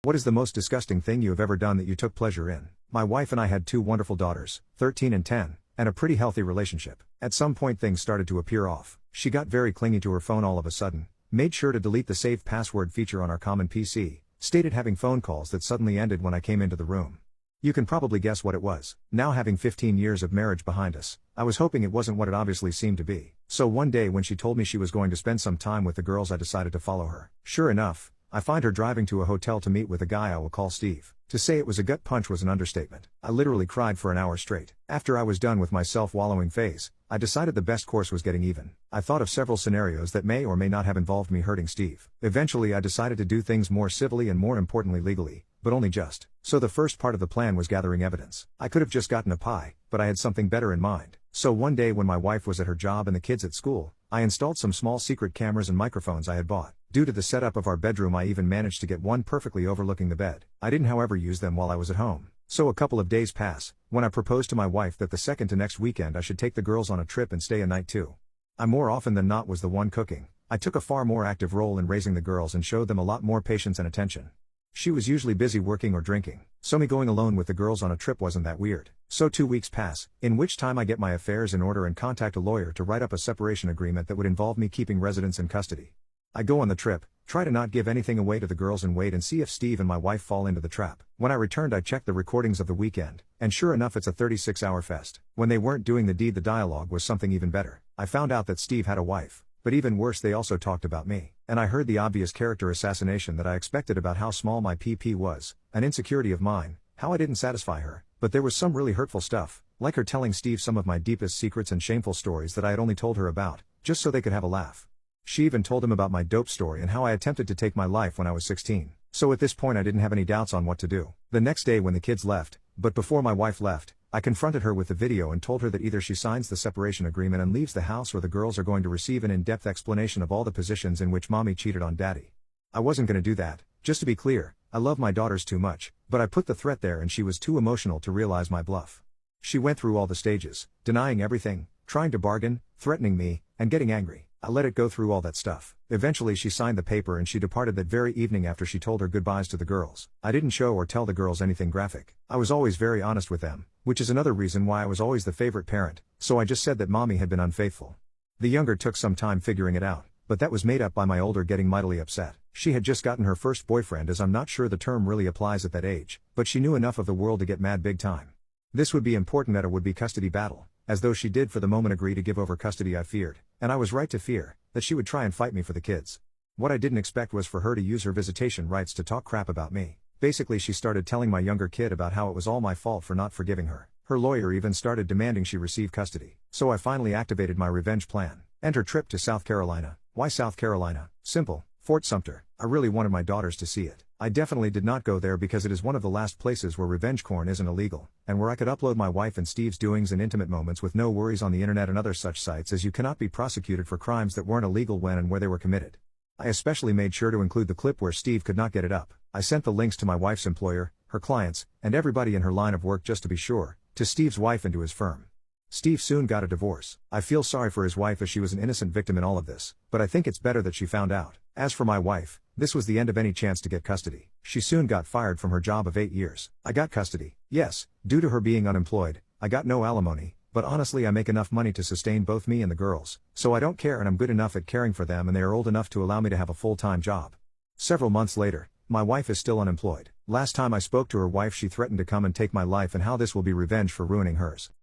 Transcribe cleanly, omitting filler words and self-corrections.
What is the most disgusting thing you have ever done that you took pleasure in? My wife and I had two wonderful daughters, 13 and 10, and a pretty healthy relationship. At some point things started to appear off. She got very clingy to her phone all of a sudden, made sure to delete the saved password feature on our common PC, stated having phone calls that suddenly ended when I came into the room. You can probably guess what it was. Now having 15 years of marriage behind us, I was hoping it wasn't what it obviously seemed to be. So one day when she told me she was going to spend some time with the girls, I decided to follow her. Sure enough, I find her driving to a hotel to meet with a guy I will call Steve. To say it was a gut punch was an understatement. I literally cried for an hour straight. After I was done with my self-wallowing phase, I decided the best course was getting even. I thought of several scenarios that may or may not have involved me hurting Steve. Eventually I decided to do things more civilly and more importantly legally, but only just. So the first part of the plan was gathering evidence. I could have just gotten a pie, but I had something better in mind. So one day when my wife was at her job and the kids at school, I installed some small secret cameras and microphones I had bought. Due to the setup of our bedroom, I even managed to get one perfectly overlooking the bed. I didn't however use them while I was at home. So a couple of days pass, when I proposed to my wife that the second to next weekend I should take the girls on a trip and stay a night too. I more often than not was the one cooking. I took a far more active role in raising the girls and showed them a lot more patience and attention. She was usually busy working or drinking, so me going alone with the girls on a trip wasn't that weird. So 2 weeks pass, in which time I get my affairs in order and contact a lawyer to write up a separation agreement that would involve me keeping residents in custody. I go on the trip, try to not give anything away to the girls and wait and see if Steve and my wife fall into the trap. When I returned I checked the recordings of the weekend, and sure enough it's a 36-hour fest. When they weren't doing the deed, the dialogue was something even better. I found out that Steve had a wife, but even worse, they also talked about me. And I heard the obvious character assassination that I expected about how small my PP was, an insecurity of mine, how I didn't satisfy her. But there was some really hurtful stuff, like her telling Steve some of my deepest secrets and shameful stories that I had only told her about, just so they could have a laugh. She even told him about my dope story and how I attempted to take my life when I was 16. So at this point I didn't have any doubts on what to do. The next day when the kids left, but before my wife left, I confronted her with the video and told her that either she signs the separation agreement and leaves the house or the girls are going to receive an in-depth explanation of all the positions in which mommy cheated on daddy. I wasn't gonna do that. Just to be clear, I love my daughters too much, but I put the threat there and she was too emotional to realize my bluff. She went through all the stages, denying everything, trying to bargain, threatening me, and getting angry. I let it go through all that stuff. Eventually she signed the paper and she departed that very evening after she told her goodbyes to the girls. I didn't show or tell the girls anything graphic. I was always very honest with them, which is another reason why I was always the favorite parent, so I just said that mommy had been unfaithful. The younger took some time figuring it out, but that was made up by my older getting mightily upset. She had just gotten her first boyfriend, as I'm not sure the term really applies at that age, but she knew enough of the world to get mad big time. This would be important at a would-be custody battle, as though she did for the moment agree to give over custody. I feared, and I was right to fear, that she would try and fight me for the kids. What I didn't expect was for her to use her visitation rights to talk crap about me. Basically she started telling my younger kid about how it was all my fault for not forgiving her. Her lawyer even started demanding she receive custody. So I finally activated my revenge plan. Enter trip to South Carolina. Why South Carolina? Simple. Fort Sumter. I really wanted my daughters to see it. I definitely did not go there because it is one of the last places where revenge porn isn't illegal, and where I could upload my wife and Steve's doings and intimate moments with no worries on the internet and other such sites, as you cannot be prosecuted for crimes that weren't illegal when and where they were committed. I especially made sure to include the clip where Steve could not get it up. I sent the links to my wife's employer, her clients, and everybody in her line of work just to be sure, to Steve's wife and to his firm. Steve soon got a divorce. I feel sorry for his wife as she was an innocent victim in all of this, but I think it's better that she found out. As for my wife, this was the end of any chance to get custody. She soon got fired from her job of 8 years. I got custody. Yes, due to her being unemployed, I got no alimony, but honestly I make enough money to sustain both me and the girls, so I don't care, and I'm good enough at caring for them and they are old enough to allow me to have a full-time job. Several months later, my wife is still unemployed. Last time I spoke to her wife she threatened to come and take my life and how this will be revenge for ruining hers.